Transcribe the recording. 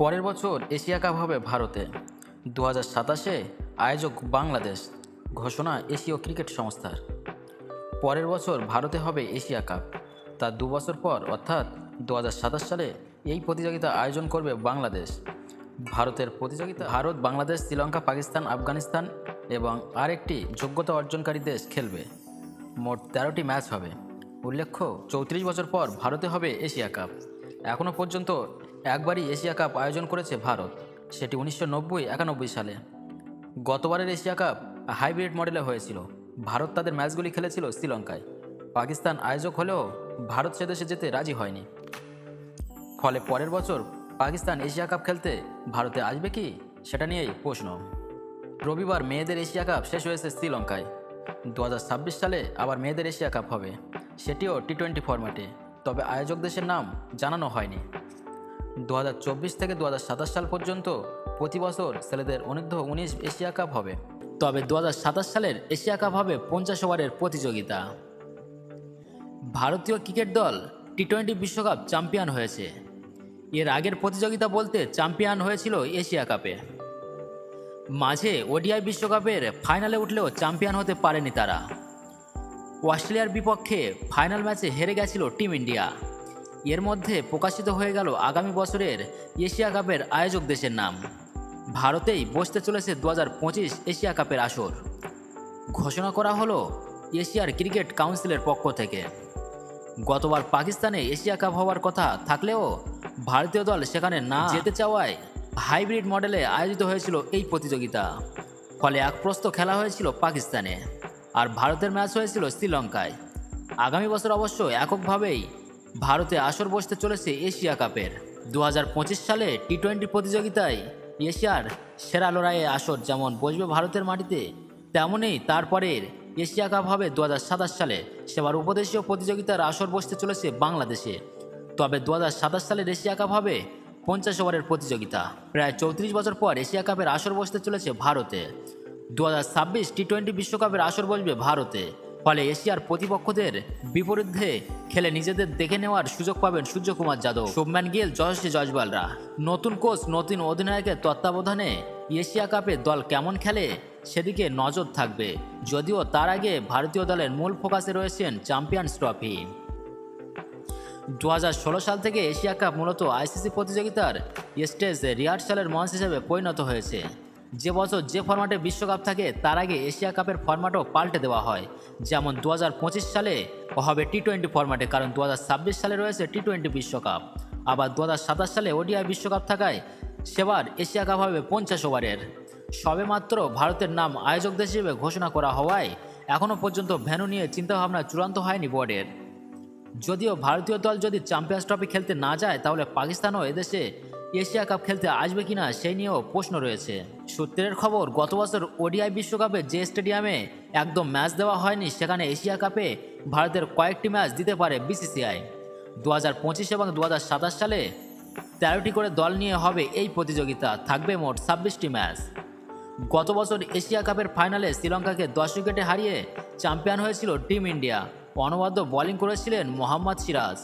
পরের বছর Asia cup হবে ভারতে। 2027-এ আয়োজক বাংলাদেশ, ঘোষণা এশীয় ক্রিকেট সংস্থার। পরের বছর ভারতে হবে এশিয়া কাপ, তার 2 বছর পর অর্থাৎ 2027 সালে এই প্রতিযোগিতা আয়োজন করবে বাংলাদেশ। ভারতের প্রতিযোগিতা ভারত, বাংলাদেশ, শ্রীলঙ্কা, পাকিস্তান, আফগানিস্তান এবং আরেকটি যোগ্যতা অর্জনকারী দেশ খেলবে। মোট 13টি ম্যাচ হবে। উল্লেখ্য, 34 বছর পর ভারতে হবে এশিয়া কাপ। এখনও পর্যন্ত একবারই এশিয়া কাপ আয়োজন করেছে ভারত, সেটি 1990-91 সালে। গতবারের এশিয়া কাপ হাইব্রিড মডেলে হয়েছিল। ভারত তাদের ম্যাচগুলি খেলেছিল শ্রীলঙ্কায়। পাকিস্তান আয়োজক হলেও ভারত সে দেশে যেতে রাজি হয়নি। ফলে পরের বছর পাকিস্তান এশিয়া কাপ খেলতে ভারতে আসবে কি, সেটা নিয়েই প্রশ্ন। রবিবার মেয়েদের এশিয়া কাপ শেষ হয়েছে শ্রীলঙ্কায়। 2026 সালে আবার মেয়েদের এশিয়া কাপ হবে, সেটিও টি-20 ফরম্যাটে, তবে আয়োজক দেশের নাম জানানো হয়নি। 2024 থেকে 2027 সাল পর্যন্ত প্রতি বছর ছেলেদের অনূর্ধ্ব-19 এশিয়া কাপ হবে, তবে 2027 সালের এশিয়া কাপ হবে 50 ওভারের প্রতিযোগিতা। ভারতীয় ক্রিকেট দল টি-20 বিশ্বকাপ চ্যাম্পিয়ন হয়েছে। এর আগের প্রতিযোগিতা বলতে চ্যাম্পিয়ন হয়েছিল এশিয়া কাপে। মাঝে ওডিআই বিশ্বকাপের ফাইনালে উঠলেও চ্যাম্পিয়ন হতে পারেনি তারা। অস্ট্রেলিয়ার বিপক্ষে ফাইনাল ম্যাচে হেরে গেছিল টিম ইন্ডিয়া। এর মধ্যে প্রকাশিত হয়ে গেল আগামী বছরের এশিয়া কাপের আয়োজক দেশের নাম। ভারতেই বসতে চলেছে 2025 এশিয়া কাপের আসর। ঘোষণা করা হলো এশিয়ার ক্রিকেট কাউন্সিলের পক্ষ থেকে। গতবার পাকিস্তানে এশিয়া কাপ হওয়ার কথা থাকলেও ভারতীয় দল সেখানে না যেতে চাওয়ায় হাইব্রিড মডেলে আয়োজিত হয়েছিল এই প্রতিযোগিতা। ফলে এক প্রস্ত খেলা হয়েছিল পাকিস্তানে, আর ভারতের ম্যাচ হয়েছিল শ্রীলঙ্কায়। আগামী বছর অবশ্য এককভাবেই ভারতে আসর বসতে চলেছে এশিয়া কাপের। 2025 সালে টি-20 প্রতিযোগিতায় এশিয়ার সেরা লড়াইয়ে আসর যেমন বসবে ভারতের মাটিতে, তেমনই তারপরের এশিয়া কাপ হবে 2027 সালে। সেবার উপদেশীয় প্রতিযোগিতার আসর বসতে চলেছে বাংলাদেশে। তবে 2027 সালের এশিয়া কাপ হবে 50 ওভারের প্রতিযোগিতা। প্রায় 34 বছর পর এশিয়া কাপের আসর বসতে চলেছে ভারতে। 2026 টি-20 বিশ্বকাপের আসর বসবে ভারতে। ফলে এশিয়ার প্রতিপক্ষদের বিপরীতে খেলে নিজেদের দেখে নেওয়ার সুযোগ পাবেন সূর্যকুমার যাদব, শুভমান গিল, যশস্বী জয়সওয়ালরা। নতুন কোচ, নতুন অধিনায়কের তত্ত্বাবধানে এশিয়া কাপে দল কেমন খেলে সেদিকে নজর থাকবে, যদিও তার আগে ভারতীয় দলের মূল ফোকাসে রয়েছেন চ্যাম্পিয়ন্স ট্রফি। 2016 সাল থেকে এশিয়া কাপ মূলত আইসিসি প্রতিযোগিতার স্টেজ রিহার্সালের মঞ্চ হিসেবে পরিণত হয়েছে। যে বছর যে ফরম্যাটে বিশ্বকাপ থাকে তার আগে এশিয়া কাপের ফরম্যাটও পাল্টে দেওয়া হয়। যেমন 2025 সালে হবে টি-20 ফরম্যাটে, কারণ 2026 সালে রয়েছে টি-20 বিশ্বকাপ। আবার 2027 সালে ওডিআই বিশ্বকাপ থাকায় সেবার এশিয়া কাপ হবে 50 ওভারের। সবেমাত্র ভারতের নাম আয়োজক দেশ হিসেবে ঘোষণা করা হওয়ায় এখনও পর্যন্ত ভেন্যু নিয়ে চিন্তাভাবনা চূড়ান্ত হয়নি বোর্ডের। যদিও ভারতীয় দল যদি চ্যাম্পিয়ন্স ট্রফি খেলতে না যায়, তাহলে পাকিস্তানও এদেশে এশিয়া কাপ খেলতে আসবে কিনা সেই নিয়েও প্রশ্ন রয়েছে। সূত্রের খবর, গত বছর ওডিআই বিশ্বকাপে যে স্টেডিয়ামে একদম ম্যাচ দেওয়া হয়নি, সেখানে এশিয়া কাপে ভারতের কয়েকটি ম্যাচ দিতে পারে বিসিসিআই। 2025 এবং 2027 সালে 13টি করে দল নিয়ে হবে এই প্রতিযোগিতা। থাকবে মোট 26টি ম্যাচ। গত বছর এশিয়া কাপের ফাইনালে শ্রীলঙ্কাকে 10 উইকেটে হারিয়ে চ্যাম্পিয়ন হয়েছিল টিম ইন্ডিয়া। অনবদ্য বোলিং করেছিলেন মোহাম্মদ সিরাজ।